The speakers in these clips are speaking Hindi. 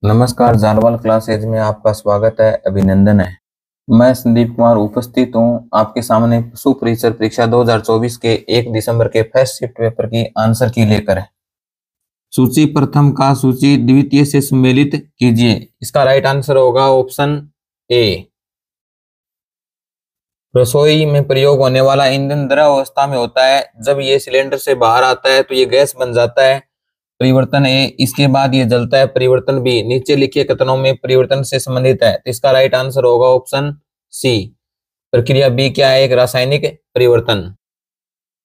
नमस्कार, जारवाल क्लासेज में आपका स्वागत है, अभिनंदन है। मैं संदीप कुमार उपस्थित हूँ आपके सामने पशु परिसर परीक्षा 2024 के 1 दिसंबर के फर्स्ट शिफ्ट पेपर की आंसर की लेकर। सूची प्रथम का सूची द्वितीय से सम्मिलित कीजिए। इसका राइट आंसर होगा ऑप्शन ए। रसोई में प्रयोग होने वाला ईंधन द्रव अवस्था में होता है। जब ये सिलेंडर से बाहर आता है तो ये गैस बन जाता है। परिवर्तन ए। इसके बाद ये जलता है। परिवर्तन बी। नीचे लिखे कथनों में परिवर्तन से संबंधित है, तो इसका राइट आंसर होगा ऑप्शन सी। प्रक्रिया बी क्या है? एक रासायनिक परिवर्तन।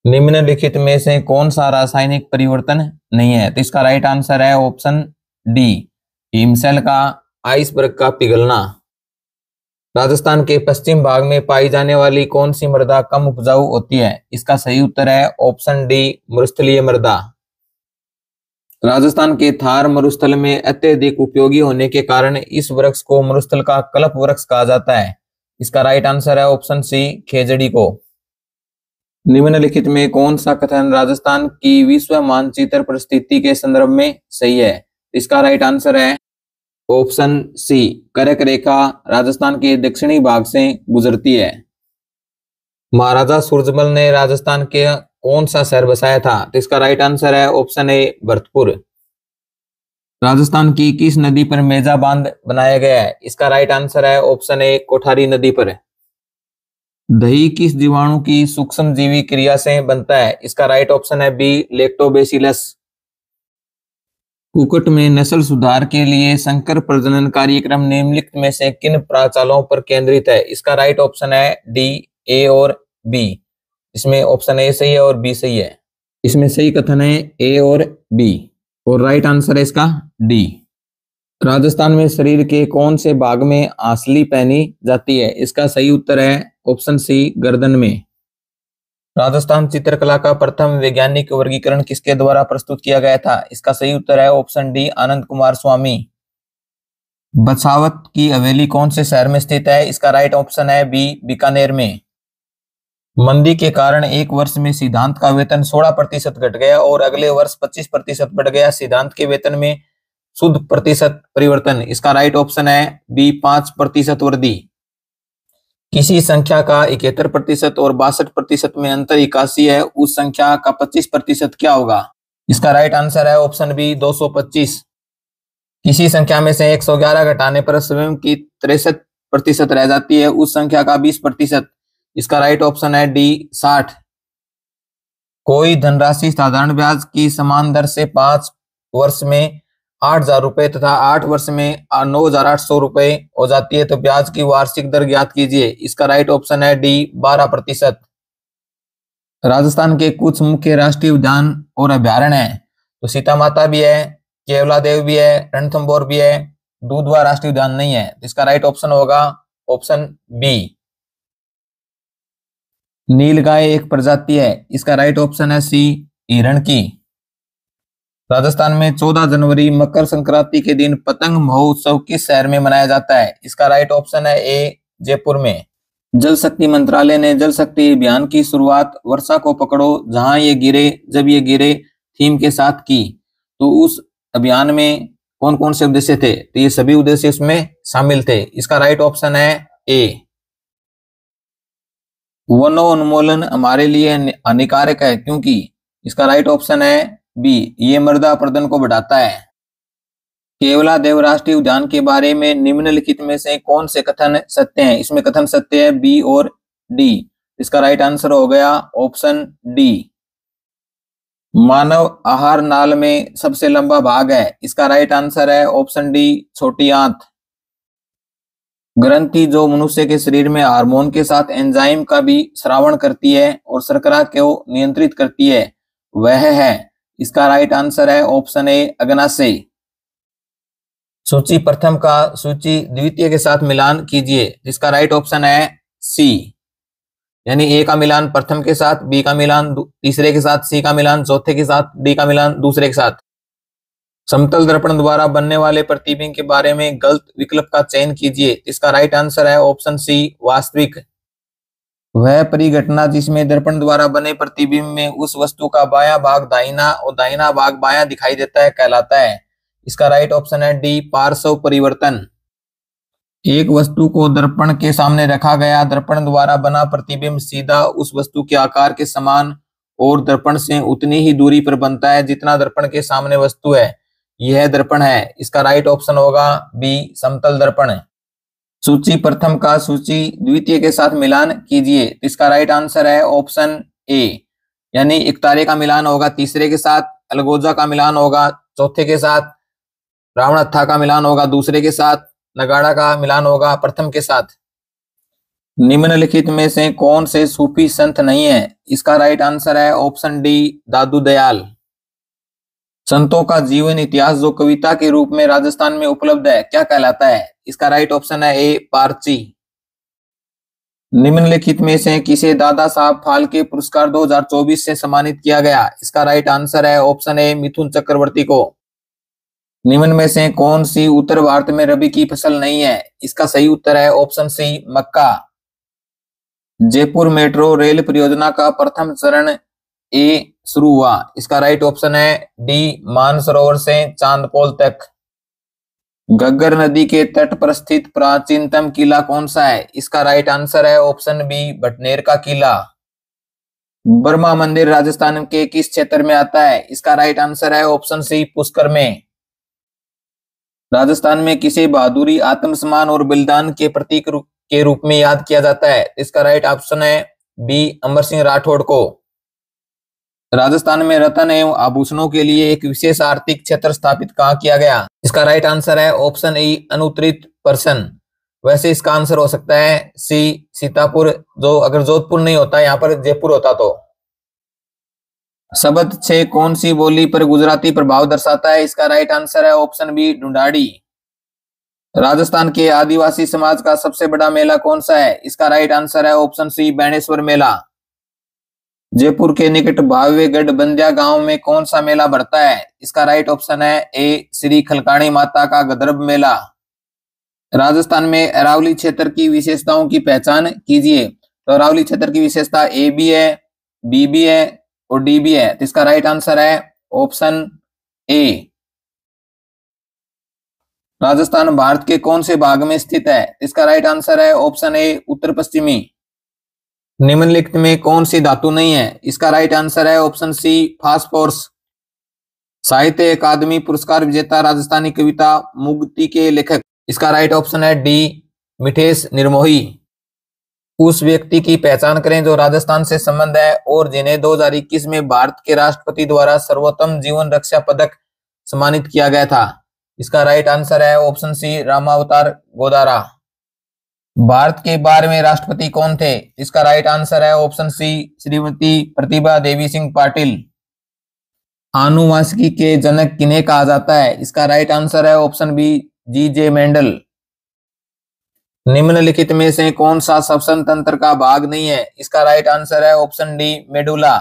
निम्नलिखित में से कौन सा रासायनिक परिवर्तन नहीं है? तो इसका राइट आंसर है ऑप्शन डी, हिमशैल का आइसबर्ग का पिघलना। राजस्थान के पश्चिम भाग में पाई जाने वाली कौन सी मृदा कम उपजाऊ होती है? इसका सही उत्तर है ऑप्शन डी, मरुस्थलीय मृदा। राजस्थान के थार मरुस्थल में अत्यधिक उपयोगी होने के कारण इस वृक्ष को मरुस्थल का कल्प वृक्ष कहा जाता है। इसका राइट आंसर है ऑप्शन सी, खेजड़ी को। निम्नलिखित में कौन सा कथन राजस्थान की विश्व मानचित्र परिस्थिति के संदर्भ में सही है? इसका राइट आंसर है ऑप्शन सी, कर्क रेखा राजस्थान के दक्षिणी भाग से गुजरती है। महाराजा सूरजमल ने राजस्थान के कौन सा शहर बसाया था? तो इसका राइट आंसर है ऑप्शन ए, भरतपुर। राजस्थान की किस नदी पर मेजा बांध बनाया गया है? इसका राइट आंसर है ऑप्शन ए, कोठारी नदी पर। दही किस जीवाणु की सूक्ष्म जीवी क्रिया से बनता है? इसका राइट ऑप्शन है बी, लैक्टोबैसिलस। कुक्कुट में नस्ल सुधार के लिए संकर प्रजनन कार्यक्रम निम्नलिखित में से किन प्रचालों पर केंद्रित है? इसका राइट ऑप्शन है डी, ए और बी। इसमें ऑप्शन ए सही है और बी सही है। इसमें सही कथन है ए और बी, और राइट आंसर है इसका डी। राजस्थान में शरीर के कौन से भाग में आंसली पहनी जाती है? इसका सही उत्तर है ऑप्शन सी, गर्दन में। राजस्थान चित्रकला का प्रथम वैज्ञानिक वर्गीकरण किसके द्वारा प्रस्तुत किया गया था? इसका सही उत्तर है ऑप्शन डी, आनंद कुमार स्वामी। बछावत की हवेली कौन से शहर में स्थित है? इसका राइट ऑप्शन है बी, बीकानेर में। मंदी के कारण एक वर्ष में सिद्धांत का वेतन 16% घट गया और अगले वर्ष 25% बढ़ गया। सिद्धांत के वेतन में शुद्ध प्रतिशत परिवर्तन। इसका राइट ऑप्शन है बी, 5% वृद्धि। किसी संख्या का 71% और 62% में अंतर 81 है, उस संख्या का 25% क्या होगा? इसका राइट आंसर है ऑप्शन बी, 225। किसी संख्या में से 111 घटाने पर स्वयं की 63% रह जाती है, उस संख्या का 20%। इसका राइट ऑप्शन है डी, 60। कोई धनराशि साधारण ब्याज की समान दर से 5 वर्ष में 8,000 रुपए तथा 8 वर्ष में 9,800 रुपए हो जाती है, तो ब्याज की वार्षिक दर ज्ञात कीजिए। इसका राइट ऑप्शन है डी, 12%। राजस्थान के कुछ मुख्य राष्ट्रीय उद्यान और अभ्यारण्य है, तो सीता माता भी है, केवलादेव भी है, रणथंभौर भी है, दूधवा राष्ट्रीय उद्यान नहीं है। इसका राइट ऑप्शन होगा ऑप्शन बी। नीलगाय एक प्रजाति है, इसका राइट ऑप्शन है सी, हिरण की। राजस्थान में 14 जनवरी मकर संक्रांति के दिन पतंग महोत्सव किस शहर में मनाया जाता है? इसका राइट ऑप्शन है ए, जयपुर में। जल शक्ति मंत्रालय ने जल शक्ति अभियान की शुरुआत वर्षा को पकड़ो जहां ये गिरे जब ये गिरे थीम के साथ की, तो उस अभियान में कौन कौन से उद्देश्य थे? तो ये सभी उद्देश्य इसमें शामिल थे। इसका राइट ऑप्शन है ए। वनोन्मूलन हमारे लिए हानिकारक है क्योंकि? इसका राइट ऑप्शन है बी, ये मृदा अपरदन को बढ़ाता है। केवलादेव राष्ट्रीय उद्यान के बारे में निम्नलिखित में से कौन से कथन सत्य हैं? इसमें कथन सत्य है बी और डी। इसका राइट आंसर हो गया ऑप्शन डी। मानव आहार नाल में सबसे लंबा भाग है, इसका राइट आंसर है ऑप्शन डी, छोटी आंत। ग्रंथि जो मनुष्य के शरीर में हार्मोन के साथ एंजाइम का भी श्रावण करती है और शर्करा को नियंत्रित करती है, वह है? इसका राइट आंसर है ऑप्शन ए, अग्नाशय। सूची प्रथम का सूची द्वितीय के साथ मिलान कीजिए। इसका राइट ऑप्शन है सी, यानी ए का मिलान प्रथम के साथ, बी का मिलान तीसरे के साथ, सी का मिलान चौथे के साथ, डी का मिलान दूसरे के साथ। समतल दर्पण द्वारा बनने वाले प्रतिबिंब के बारे में गलत विकल्प का चयन कीजिए। इसका राइट आंसर है ऑप्शन सी, वास्तविक। वह परिघटना जिसमें दर्पण द्वारा बने प्रतिबिंब में उस वस्तु का बायां भाग दाहिना और दाहिना भाग बायां दिखाई देता है कहलाता है। इसका राइट ऑप्शन है डी पार्श्व परिवर्तन। एक वस्तु को दर्पण के सामने रखा गया, दर्पण द्वारा बना प्रतिबिंब सीधा उस वस्तु के आकार के समान और दर्पण से उतनी ही दूरी पर बनता है जितना दर्पण के सामने वस्तु है, यह दर्पण है। इसका राइट ऑप्शन होगा बी समतल दर्पण। सूची प्रथम का सूची द्वितीय के साथ मिलान कीजिए। इसका राइट आंसर है ऑप्शन ए, यानी एकतारे का मिलान होगा तीसरे के साथ, अलगोजा का मिलान होगा चौथे के साथ, रावणहत्था का मिलान होगा दूसरे के साथ, नगाड़ा का मिलान होगा प्रथम के साथ। निम्नलिखित में से कौन से सूफी संत नहीं है? इसका राइट आंसर है ऑप्शन डी दादू दयाल। संतों का जीवन इतिहास जो कविता के रूप में राजस्थान में उपलब्ध है क्या कहलाता है? इसका राइट ऑप्शन है ए पारची। निम्नलिखित में से किसे दादा साहब फाल्के पुरस्कार 2024 से सम्मानित किया गया? इसका राइट आंसर है ऑप्शन ए मिथुन चक्रवर्ती को। निम्न में से कौन सी उत्तर भारत में रबी की फसल नहीं है? इसका सही उत्तर है ऑप्शन सी मक्का। जयपुर मेट्रो रेल परियोजना का प्रथम चरण ए शुरू हुआ। इसका राइट ऑप्शन है डी मानसरोवर से चांदपोल तक। घग्गर नदी के तट पर स्थित प्राचीनतम किला कौन सा है? इसका राइट आंसर है ऑप्शन बी भटनेर का किला। बर्मा मंदिर राजस्थान के किस क्षेत्र में आता है? इसका राइट आंसर है ऑप्शन सी पुष्कर में। राजस्थान में किसे बहादुरी, आत्मसम्मान और बलिदान के प्रतीक के रूप में याद किया जाता है? इसका राइट ऑप्शन है बी अमर सिंह राठौड़ को। राजस्थान में रत्न एवं आभूषणों के लिए एक विशेष आर्थिक क्षेत्र स्थापित कहाँ किया गया? इसका राइट आंसर है ऑप्शन ई अनुत्तरित पर्सन। वैसे इसका आंसर हो सकता है सी सीतापुर, जो अगर जोधपुर नहीं होता यहाँ पर जयपुर होता तो। शब्द 6 कौन सी बोली पर गुजराती प्रभाव दर्शाता है? इसका राइट आंसर है ऑप्शन बी ढूंढाड़ी। राजस्थान के आदिवासी समाज का सबसे बड़ा मेला कौन सा है? इसका राइट आंसर है ऑप्शन सी बाणेश्वर मेला। जयपुर के निकट भावेगढ़ बंदिया गांव में कौन सा मेला बढ़ता है? इसका राइट ऑप्शन है ए श्री खलकाणी माता का गदर्भ मेला। राजस्थान में अरावली क्षेत्र की विशेषताओं की पहचान कीजिए। तो अरावली क्षेत्र की विशेषता ए भी है, बी भी है और डी भी है। तो इसका राइट आंसर है ऑप्शन ए। राजस्थान भारत के कौन से भाग में स्थित है? इसका राइट आंसर है ऑप्शन ए उत्तर पश्चिमी। निम्नलिखित में कौन सी धातु नहीं है? इसका राइट आंसर है ऑप्शन सी फास्फोरस। साहित्य अकादमी पुरस्कार विजेता राजस्थानी कविता मुक्ति के लेखक? इसका राइट ऑप्शन है डी मिठेश निर्मोही। उस व्यक्ति की पहचान करें जो राजस्थान से संबंध है और जिन्हें 2021 में भारत के राष्ट्रपति द्वारा सर्वोत्तम जीवन रक्षा पदक सम्मानित किया गया था। इसका राइट आंसर है ऑप्शन सी रामावतार गोदारा। भारत के 12वें राष्ट्रपति कौन थे? इसका राइट आंसर है ऑप्शन सी श्रीमती प्रतिभा देवी सिंह पाटिल। आनुवांशिकी के जनक किन्हें कहा जाता है? इसका राइट आंसर है ऑप्शन बी जी.जे. मेंडल। निम्नलिखित में से कौन सा श्वसन तंत्र का भाग नहीं है? इसका राइट आंसर है ऑप्शन डी मेडुला।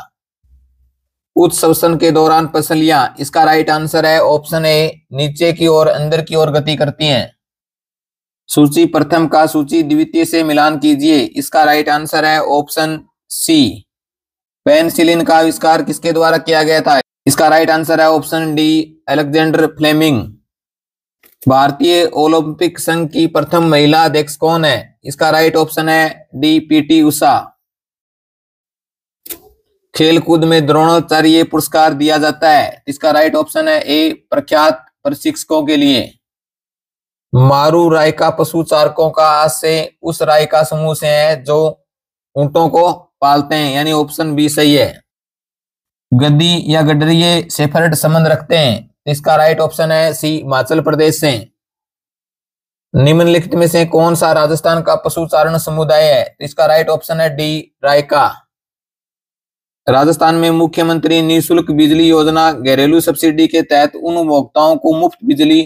उच्च श्वसन के दौरान पसलियां? इसका राइट आंसर है ऑप्शन ए नीचे की ओर अंदर की ओर गति करती हैं। सूची प्रथम का सूची द्वितीय से मिलान कीजिए। इसका राइट आंसर है ऑप्शन सी। पेनिसिलिन का आविष्कार किसके द्वारा किया गया था? इसका राइट आंसर है ऑप्शन डी अलेक्जेंडर फ्लेमिंग। भारतीय ओलंपिक संघ की प्रथम महिला अध्यक्ष कौन है? इसका राइट ऑप्शन है डी पीटी उषा। खेलकूद में द्रोणाचार्य पुरस्कार दिया जाता है। इसका राइट ऑप्शन है ए प्रख्यात प्रशिक्षकों के लिए। मारू रायका पशु चारकों का आज से उस रायका समूह से है जो ऊंटों को पालते हैं, यानी ऑप्शन बी सही है। गद्दी या गडरिये शेफर्ड संबंध रखते हैं। इसका राइट ऑप्शन है सी हिमाचल प्रदेश से। निम्नलिखित में से कौन सा राजस्थान का पशुचारण समुदाय है? इसका राइट ऑप्शन है डी रायका। राजस्थान में मुख्यमंत्री निःशुल्क बिजली योजना घरेलू सब्सिडी के तहत उन उपभोक्ताओं को मुफ्त बिजली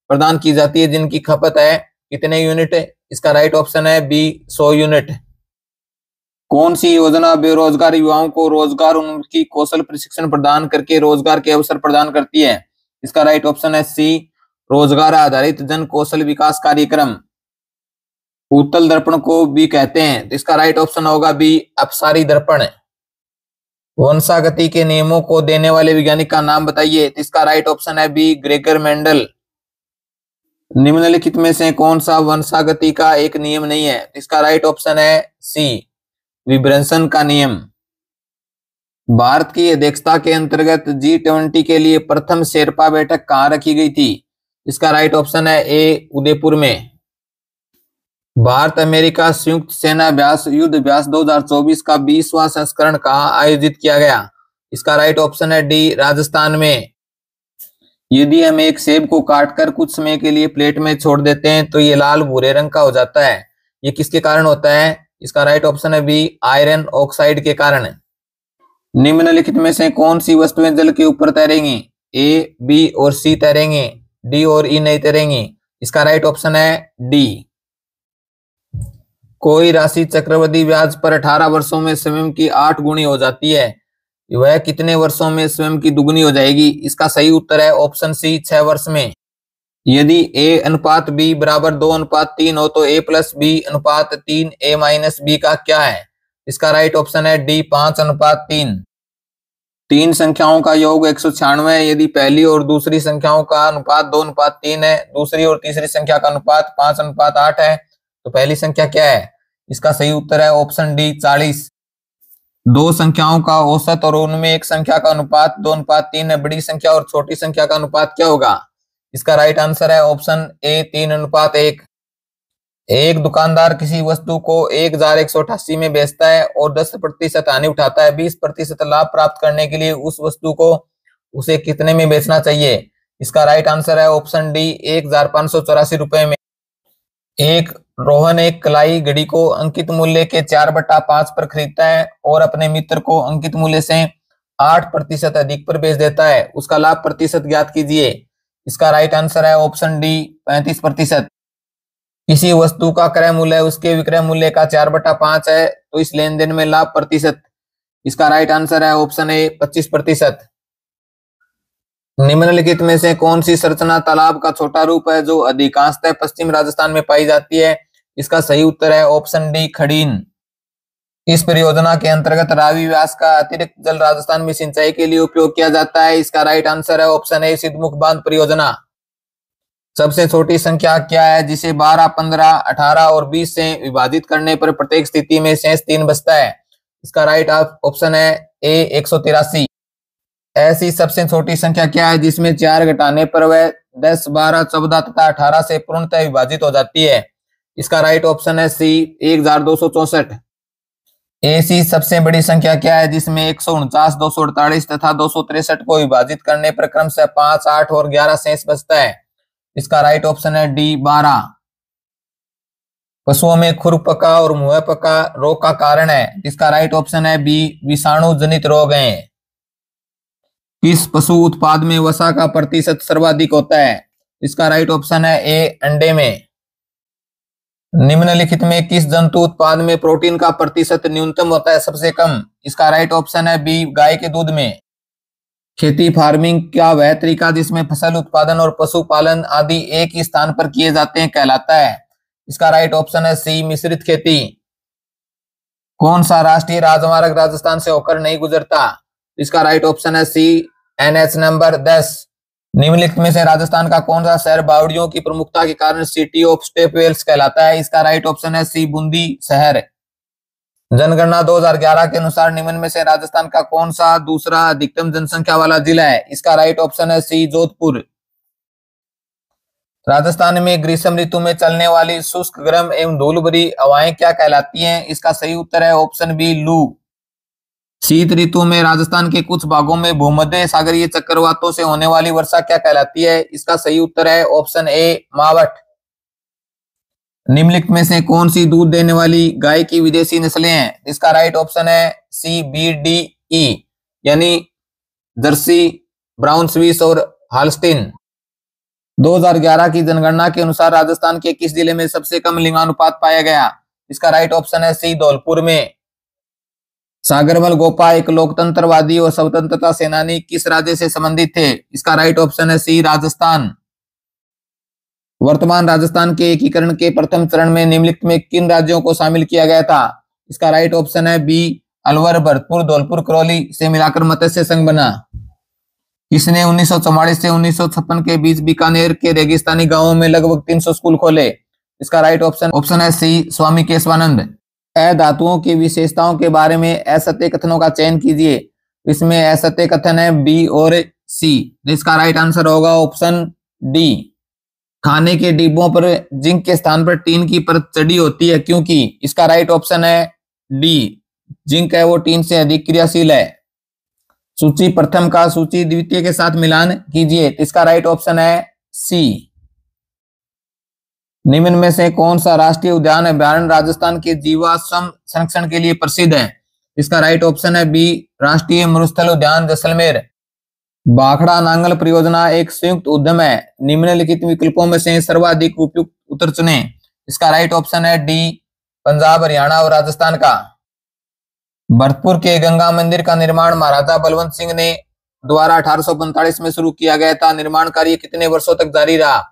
प्रदान की जाती है जिनकी खपत है कितने यूनिट? इसका राइट ऑप्शन है बी 100 यूनिट। कौन सी योजना बेरोजगार युवाओं को रोजगार उन्मुखी कौशल प्रशिक्षण प्रदान करके रोजगार के अवसर प्रदान करती है? इसका राइट ऑप्शन है सी रोजगार आधारित जन कौशल विकास कार्यक्रम। उत्तल दर्पण को भी कहते हैं। इसका राइट ऑप्शन होगा बी अपसारी दर्पण। वंशागति के नियमों को देने वाले वैज्ञानिक का नाम बताइए। तो इसका राइट ऑप्शन है बी, ग्रेगर मेंडल। निम्नलिखित में से कौन सा वंशागति का एक नियम नहीं है? इसका राइट ऑप्शन है सी, विभ्रंशन का नियम। भारत की अध्यक्षता के अंतर्गत G20 के लिए प्रथम शेरपा बैठक कहां रखी गई थी? इसका राइट ऑप्शन है ए, उदयपुर में। भारत अमेरिका संयुक्त सेना अभ्यास युद्ध अभ्यास 2024 का 20वां संस्करण कहां आयोजित किया गया? इसका राइट ऑप्शन है डी, राजस्थान में। यदि हम एक सेब को काटकर कुछ समय के लिए प्लेट में छोड़ देते हैं तो ये लाल भूरे रंग का हो जाता है, ये किसके कारण होता है? इसका राइट ऑप्शन है बी, आयरन ऑक्साइड के कारण। निम्नलिखित में से कौन सी वस्तुएं जल के ऊपर तैरेंगी? ए, बी और सी तैरेंगी, डी और ई नहीं तैरेंगी। इसका राइट ऑप्शन है डी। कोई राशि चक्रवृद्धि ब्याज पर 18 वर्षों में स्वयं की 8 गुनी हो जाती है, वह कितने वर्षों में स्वयं की दुगुनी हो जाएगी? इसका सही उत्तर है ऑप्शन सी, 6 वर्ष में। यदि ए अनुपात बी बराबर 2:3 हो तो ए प्लस बी अनुपात 3 ए माइनस बी का क्या है? इसका राइट ऑप्शन है डी, 5:3। तीन संख्याओं का योग 196 है। यदि पहली और दूसरी संख्याओं का अनुपात 2:3 है, दूसरी और तीसरी संख्या का अनुपात 5:8 है, तो पहली संख्या क्या है? इसका सही उत्तर है ऑप्शन डी, 40। दो संख्याओं का औसत और उनमें एक संख्या का अनुपात 2:3 है, बड़ी संख्या और छोटी संख्या का अनुपात क्या होगा? इसका राइट आंसर है ऑप्शन ए, 3:1। एक दुकानदार किसी वस्तु को 1188 में बेचता है और 10% हानि उठाता है। 20% लाभ प्राप्त करने के लिए उस वस्तु को उसे कितने में बेचना चाहिए? इसका राइट आंसर है ऑप्शन डी, 1584 रुपए में। एक रोहन एक कलाई घड़ी को अंकित मूल्य के 4/5 पर खरीदता है और अपने मित्र को अंकित मूल्य से 8% अधिक पर बेच देता है। उसका लाभ प्रतिशत ज्ञात कीजिए। इसका राइट आंसर है ऑप्शन डी, 35%। किसी वस्तु का क्रय मूल्य उसके विक्रय मूल्य का 4/5 है, तो इस लेन देन में लाभ प्रतिशत, इसका राइट आंसर है ऑप्शन ए, 25%। निम्नलिखित में से कौन सी संरचना तालाब का छोटा रूप है जो अधिकांशतः पश्चिम राजस्थान में पाई जाती है? इसका सही उत्तर है ऑप्शन डी, खड़ीन। इस परियोजना के अंतर्गत रावी व्यास का अतिरिक्त जल राजस्थान में सिंचाई के लिए उपयोग किया जाता है। इसका राइट आंसर है ऑप्शन ए, सिद्धमुख बांध परियोजना। सबसे छोटी संख्या क्या है जिसे 12, 15, 18 और 20 से विभाजित करने पर प्रत्येक स्थिति में शेष 3 बचता है? इसका राइट ऑप्शन है ए, 183। ऐसी सबसे छोटी संख्या क्या है जिसमें 4 घटाने पर वह 10, 12, 14 तथा 18 से पूर्णतः विभाजित हो जाती है? इसका राइट ऑप्शन है सी, 1264। ऐसी सबसे बड़ी संख्या क्या है जिसमें 149, 248 तथा 263 को विभाजित करने पर क्रमशः 5, 8 और 11 शेष बचता है? इसका राइट ऑप्शन है डी, 12। पशुओं में खुरपका और मुंहपका रोग का कारण है? इसका राइट ऑप्शन है बी, विषाणु जनित रोग हैं। किस पशु उत्पाद में वसा का प्रतिशत सर्वाधिक होता है? इसका राइट ऑप्शन है ए, अंडे में। निम्नलिखित में किस जंतु उत्पाद में प्रोटीन का प्रतिशत न्यूनतम होता है, सबसे कम? इसका राइट ऑप्शन है बी, गाय के दूध में। खेती फार्मिंग का वह तरीका जिसमें फसल उत्पादन और पशुपालन आदि एक ही स्थान पर किए जाते हैं कहलाता है? इसका राइट ऑप्शन है सी, मिश्रित खेती। कौन सा राष्ट्रीय राजमार्ग राजस्थान से होकर नहीं गुजरता? इसका राइट ऑप्शन है सी, NH नंबर 10। निम्नलिखित में से राजस्थान का कौन सा शहर बावड़ियों की प्रमुखता के कारण सिटी ऑफ स्टेप वेल्स कहलाता है? इसका राइट ऑप्शन है सी, बूंदी शहर। जनगणना 2011 के अनुसार निम्न में से राजस्थान का कौन सा दूसरा अधिकतम जनसंख्या वाला जिला है? इसका राइट ऑप्शन है सी, जोधपुर। राजस्थान में ग्रीष्म ऋतु में चलने वाली शुष्क, गर्म एवं धूल भरी हवाएं क्या कहलाती हैं? इसका सही उत्तर है ऑप्शन बी, लू। शीत ऋतु में राजस्थान के कुछ भागों में भूमध्य सागरीय चक्रवातों से होने वाली वर्षा क्या कहलाती है? इसका सही उत्तर है ऑप्शन ए, मावठ। निम्नलिखित में से कौन सी दूध देने वाली गाय की विदेशी नस्लें हैं? इसका राइट ऑप्शन है सी, बी, डी, ई, यानी जर्सी, ब्राउन स्विस और हाल्स्टीन। 2011 की जनगणना के अनुसार राजस्थान के किस जिले में सबसे कम लिंगानुपात पाया गया? इसका राइट ऑप्शन है सी, धौलपुर में। सागरमल गोपा एक लोकतंत्रवादी और स्वतंत्रता सेनानी किस राज्य से संबंधित थे? इसका राइट ऑप्शन है सी, राजस्थान। वर्तमान राजस्थान के एकीकरण के प्रथम चरण में निम्नलिखित में किन राज्यों को शामिल किया गया था? इसका राइट ऑप्शन है बी, अलवर, भरतपुर, धौलपुर, करौली से मिलाकर मत्स्य संघ बना। किसने 1944 से 1956 के बीच बीकानेर के रेगिस्तानी गांवों में लगभग 300 स्कूल खोले? इसका राइट ऑप्शन है सी, स्वामी केशवानंद। अधातुओं की विशेषताओं के बारे में असत्य कथनों का चयन कीजिए। इसमें असत्य कथन है बी और सी। इसका राइट आंसर होगा ऑप्शन डी। खाने के डिब्बों पर जिंक के स्थान पर टीन की परत चढ़ी होती है क्योंकि? इसका राइट ऑप्शन है डी। जिंक है वो टीन से अधिक क्रियाशील है। सूची प्रथम का सूची द्वितीय के साथ मिलान कीजिए। इसका राइट ऑप्शन है सी। निम्न में से कौन सा राष्ट्रीय उद्यान अभ्यारण्य राजस्थान के जीवाश्म संरक्षण के लिए प्रसिद्ध है? इसका राइट ऑप्शन है बी, राष्ट्रीय मरुस्थल उद्यान जैसलमेर। भाखड़ा नांगल परियोजना एक संयुक्त उद्यम है। निम्नलिखित विकल्पों में से सर्वाधिक उपयुक्त उत्तर चुने। इसका राइट ऑप्शन है डी, पंजाब, हरियाणा और राजस्थान का। भरतपुर के गंगा मंदिर का निर्माण महाराजा बलवंत सिंह ने द्वारा 1845 में शुरू किया गया था। निर्माण कार्य कितने वर्षों तक जारी रहा?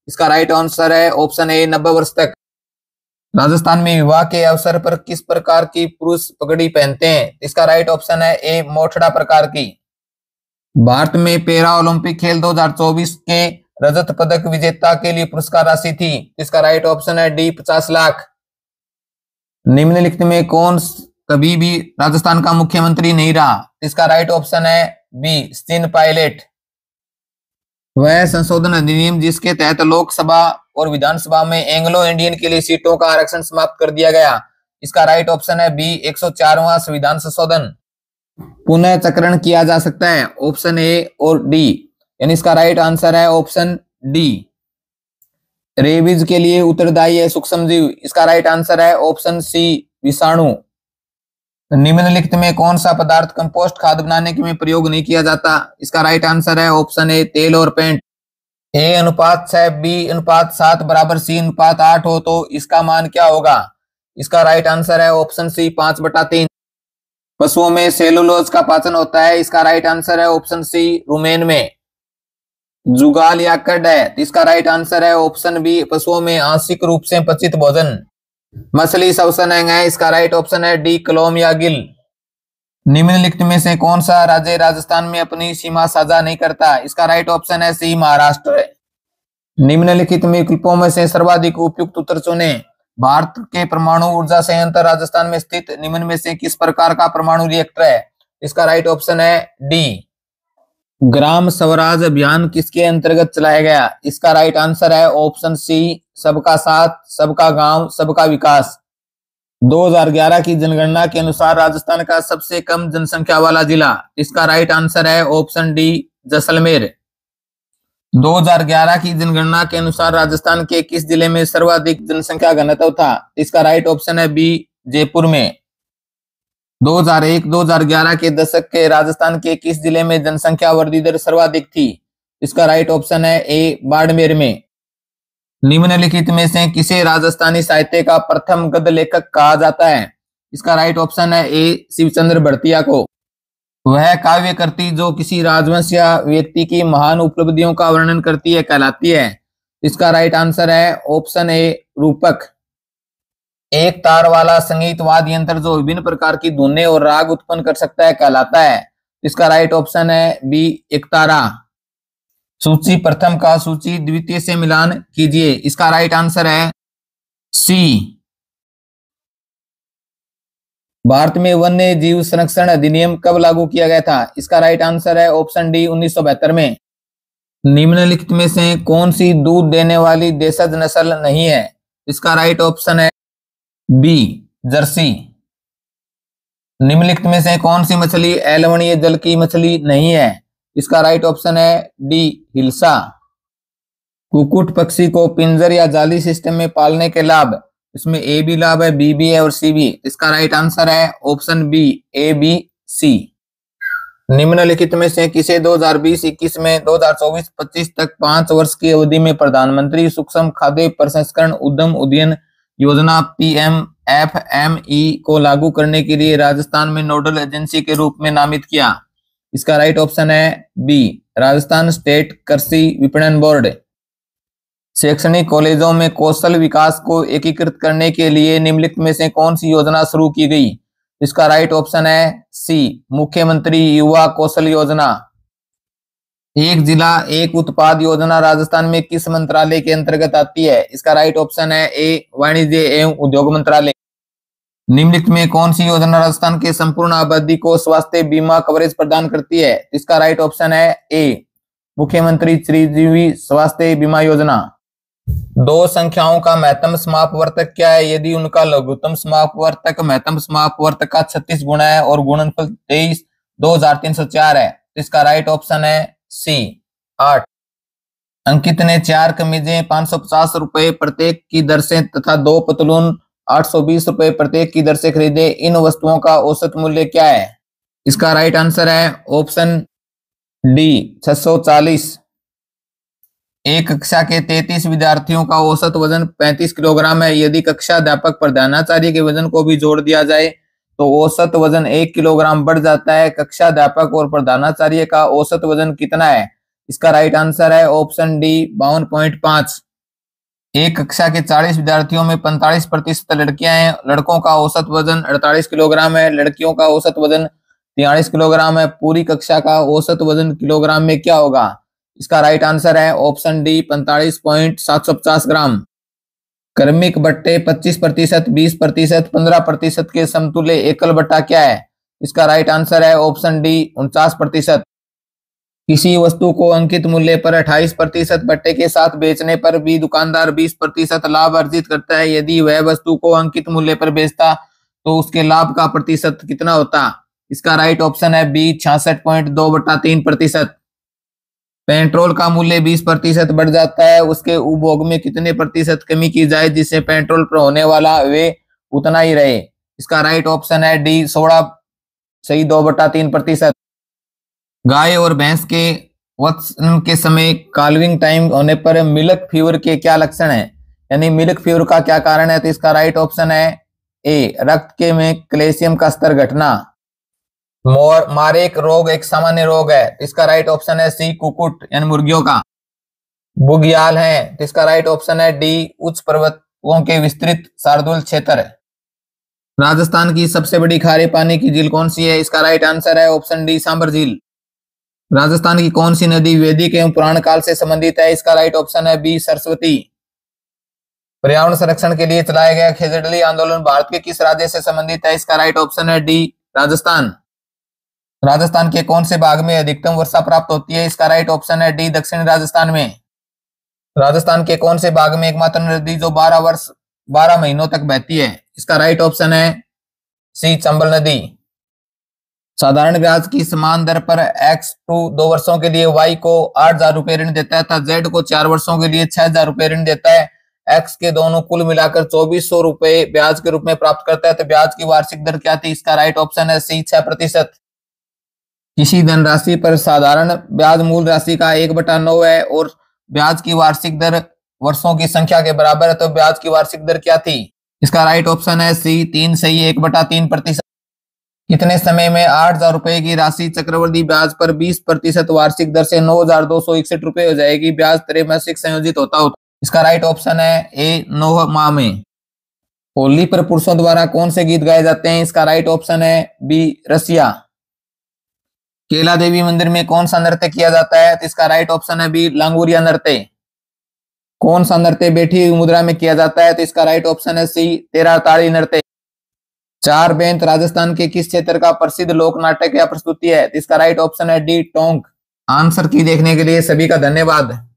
इसका राइट आंसर है ऑप्शन ए, 90 वर्ष तक। राजस्थान में विवाह के अवसर पर किस प्रकार की पुरुष पगड़ी पहनते हैं? इसका राइट ऑप्शन है ए, मोठड़ा प्रकार की। भारत में पैरा ओलंपिक खेल 2024 के रजत पदक विजेता के लिए पुरस्कार राशि थी। इसका राइट ऑप्शन है डी, 50 लाख। निम्नलिखित में कौन कभी भी राजस्थान का मुख्यमंत्री नहीं रहा? इसका राइट ऑप्शन है बी, सचिन पायलट। वह संशोधन अधिनियम जिसके तहत लोकसभा और विधानसभा में एंग्लो इंडियन के लिए सीटों का आरक्षण समाप्त कर दिया गया। इसका राइट ऑप्शन है बी, 104वां संविधान संशोधन। पुनः चक्रण किया जा सकता है, ऑप्शन ए और डी, यानी इसका राइट आंसर है ऑप्शन डी। रेबीज के लिए उत्तरदायी है सूक्ष्मजीव। इसका राइट आंसर है ऑप्शन सी, विषाणु। निम्नलिखित में कौन सा पदार्थ कंपोस्ट खाद बनाने में प्रयोग नहीं किया जाता? इसका राइट आंसर है ऑप्शन ए, तेल और पेंट। A/6, B/7 बराबर C/8 हो तो इसका मान क्या होगा? इसका राइट आंसर है ऑप्शन सी, 5/3। पशुओं में सेलुलोज का पाचन होता है। इसका राइट आंसर है ऑप्शन सी, रुमेन में। जुगाल या कड है, इसका राइट आंसर है ऑप्शन बी, पशुओं में आंशिक रूप से पचित भोजन। मछली श्वसन अंग है। इसका राइट ऑप्शन है डी, क्लोम या गिल। निम्नलिखित में से कौन सा राज्य राजस्थान में अपनी सीमा साझा नहीं करता? इसका राइट ऑप्शन है सी, महाराष्ट्र। निम्नलिखित विकल्पों में से सर्वाधिक उपयुक्त उत्तर चुने। भारत के परमाणु ऊर्जा संयंत्र राजस्थान में स्थित निम्न में से किस प्रकार का परमाणु रिएक्टर है? इसका राइट ऑप्शन है डी। ग्राम स्वराज अभियान किसके अंतर्गत चलाया गया? इसका राइट आंसर है ऑप्शन सी, सबका साथ, सबका गांव, सबका विकास। 2011 की जनगणना के अनुसार राजस्थान का सबसे कम जनसंख्या वाला जिला। इसका राइट आंसर है ऑप्शन डी, जैसलमेर। 2011 की जनगणना के अनुसार राजस्थान के किस जिले में सर्वाधिक जनसंख्या घनत्व था? इसका राइट ऑप्शन है बी, जयपुर में। 2001-2011 के दशक के राजस्थान के किस जिले में जनसंख्या वृद्धि दर सर्वाधिक थी? इसका राइट ऑप्शन है ए, बाड़मेर में। निम्नलिखित में से किसे राजस्थानी साहित्य का प्रथम गद्य लेखक कहा जाता है? इसका राइट ऑप्शन है ए, शिवचंद्र भरतिया को। वह काव्य कृति जो किसी राजवंश या व्यक्ति की महान उपलब्धियों का वर्णन करती है कहलाती है। इसका राइट आंसर है ऑप्शन ए, रूपक। एक तार वाला संगीत वाद्य यंत्र जो विभिन्न प्रकार की धुनें और राग उत्पन्न कर सकता है कहलाता है। इसका राइट ऑप्शन है बी, एकतारा। सूची प्रथम का सूची द्वितीय से मिलान कीजिए। इसका राइट आंसर है सी। भारत में वन्य जीव संरक्षण अधिनियम कब लागू किया गया था? इसका राइट आंसर है ऑप्शन डी, 1972 में। निम्नलिखित में से कौन सी दूध देने वाली देशज नस्ल नहीं है? इसका राइट ऑप्शन है बी, जर्सी। निम्नलिखित में से कौन सी मछली अलवणीय जल की मछली नहीं है? इसका राइट ऑप्शन है डी, हिल्सा। कुक्कुट पक्षी को पिंजर या जाली सिस्टम में पालने के लाभ। इसमें ए भी लाभ है, बी भी है और सी भी। इसका राइट आंसर है ऑप्शन बी, ए, बी, सी। निम्नलिखित में से किसे 2020-21 में 2024-25 तक 5 वर्ष की अवधि में प्रधानमंत्री सूक्ष्म खाद्य प्रसंस्करण उद्यम उदयन योजना PMFME को लागू करने के लिए राजस्थान में नोडल एजेंसी के रूप में नामित किया? इसका राइट ऑप्शन है बी, राजस्थान स्टेट कृषि विपणन बोर्ड। शैक्षणिक कॉलेजों में कौशल विकास को एकीकृत करने के लिए निम्नलिखित में से कौन सी योजना शुरू की गई? इसका राइट ऑप्शन है सी, मुख्यमंत्री युवा कौशल योजना। एक जिला एक उत्पाद योजना राजस्थान में किस मंत्रालय के अंतर्गत आती है? इसका राइट ऑप्शन है ए, वाणिज्य एवं उद्योग मंत्रालय। निम्नलिखित में कौन सी योजना राजस्थान के संपूर्ण आबादी को स्वास्थ्य बीमा कवरेज प्रदान करती है? इसका राइट ऑप्शन है ए, मुख्यमंत्री चिरंजीवी स्वास्थ्य बीमा योजना। दो संख्याओं का महत्तम समापवर्तक क्या है यदि उनका लघुत्तम समापवर्तक महत्तम समापवर्तक का 36 गुना है और गुणनफल 23,2304 है? इसका राइट ऑप्शन है सी, 8। अंकित ने 4 कमीजें 550 रुपए प्रत्येक की दर से तथा 2 पतलून 820 रुपए प्रत्येक की दर से खरीदे। इन वस्तुओं का औसत मूल्य क्या है? इसका राइट आंसर है ऑप्शन डी, 640। एक कक्षा के 33 विद्यार्थियों का औसत वजन 35 किलोग्राम है। यदि कक्षा अध्यापक प्रधानाचार्य के वजन को भी जोड़ दिया जाए तो औसत वजन 1 किलोग्राम बढ़ जाता है। कक्षा अध्यापक और प्रधानाचार्य का औसत वजन कितना है? इसका राइट आंसर है ऑप्शन डी, 52.5। एक कक्षा के 40 विद्यार्थियों में 45% लड़कियां हैं। लड़कों का औसत वजन 48 किलोग्राम है, लड़कियों का औसत वजन 43 किलोग्राम है। पूरी कक्षा का औसत वजन किलोग्राम में क्या होगा? इसका राइट आंसर है ऑप्शन डी, 45.750 ग्राम। क्रमिक बट्टे 25%, 20%, 15% के समतुल्य एकल बट्टा क्या है? इसका राइट आंसर है ऑप्शन डी, 49%। किसी वस्तु को अंकित मूल्य पर 28% बट्टे के साथ बेचने पर भी दुकानदार 20% लाभ अर्जित करता है। यदि वह वस्तु को अंकित मूल्य पर बेचता तो उसके लाभ का प्रतिशत कितना होता? इसका राइट ऑप्शन है बी, 66.2/3%। पेट्रोल का मूल्य 20% बढ़ जाता है, उसके उपभोग में कितने प्रतिशत कमी की जाए जिससे पेट्रोल पर होने वाला व्यय उतना ही रहे? इसका राइट ऑप्शन है डी, 16.2/3%। गाय और भैंस के वत्सन के समय काल्विंग टाइम होने पर मिल्क फीवर के क्या लक्षण है, यानी मिल्क फीवर का क्या कारण है? तो इसका राइट ऑप्शन है ए, रक्त के में कैल्शियम का स्तर घटना। मारेक रोग एक सामान्य रोग है, इसका राइट ऑप्शन है सी, कुकुट यानी मुर्गियों का। बुग्याल है, तो इसका राइट ऑप्शन है डी, उच्च पर्वतों के विस्तृत शार्दुल क्षेत्र। राजस्थान की सबसे बड़ी खारे पानी की झील कौन सी है? इसका राइट आंसर है ऑप्शन डी, सांबर झील। राजस्थान की कौन सी नदी वैदिक एवं पुराण काल से संबंधित है? इसका राइट ऑप्शन है बी, सरस्वती। पर्यावरण संरक्षण के लिए चलाया गया खेजड़ली आंदोलन भारत के किस राज्य से संबंधित है? इसका राइट ऑप्शन है डी, राजस्थान। राजस्थान के कौन से भाग में अधिकतम वर्षा प्राप्त होती है? इसका राइट ऑप्शन है डी, दक्षिणी राजस्थान में। राजस्थान के कौन से भाग में एकमात्र नदी जो 12 महीनों तक बहती है? इसका राइट ऑप्शन है सी, चंबल नदी। साधारण ब्याज की समान दर पर एक्स 2 वर्षों के लिए वाई को 8,000 रुपए ऋण देता है तथा जेड को 4 वर्षों के लिए 6,000 रुपए ऋण देता है। एक्स के दोनों कुल मिलाकर 2,400 रुपए ब्याज के रूप में प्राप्त करता है, तो ब्याज की वार्षिक दर क्या थी? इसका राइट ऑप्शन है सी, 6%। किसी धनराशि पर साधारण ब्याज मूल राशि का 1/9 है और ब्याज की वार्षिक दर वर्षों की संख्या के बराबर है, तो ब्याज की वार्षिक दर क्या थी? इसका राइट ऑप्शन है सी, 3 सही 1/3%। कितने समय में 8,000 रुपए की राशि चक्रवृद्धि ब्याज पर 20% वार्षिक दर से 9,261 रुपए हो जाएगी? ब्याज त्रैमासिक संयोजित होता। इसका राइट ऑप्शन है ए, 9 माह में। होली पर पुरुषों द्वारा कौन से गीत गाए जाते हैं? इसका राइट ऑप्शन है बी, रसिया। केला देवी मंदिर में कौन सा नृत्य किया जाता है? तो इसका राइट ऑप्शन है बी, लांगुरिया नृत्य। कौन सा नृत्य बैठी हुई मुद्रा में किया जाता है? तो इसका राइट ऑप्शन है सी, तेरा ताड़ी नृत्य। चार बेंत राजस्थान के किस क्षेत्र का प्रसिद्ध लोक नाटक या प्रस्तुति है? तो इसका राइट ऑप्शन है डी, टोंक। आंसर की देखने के लिए सभी का धन्यवाद।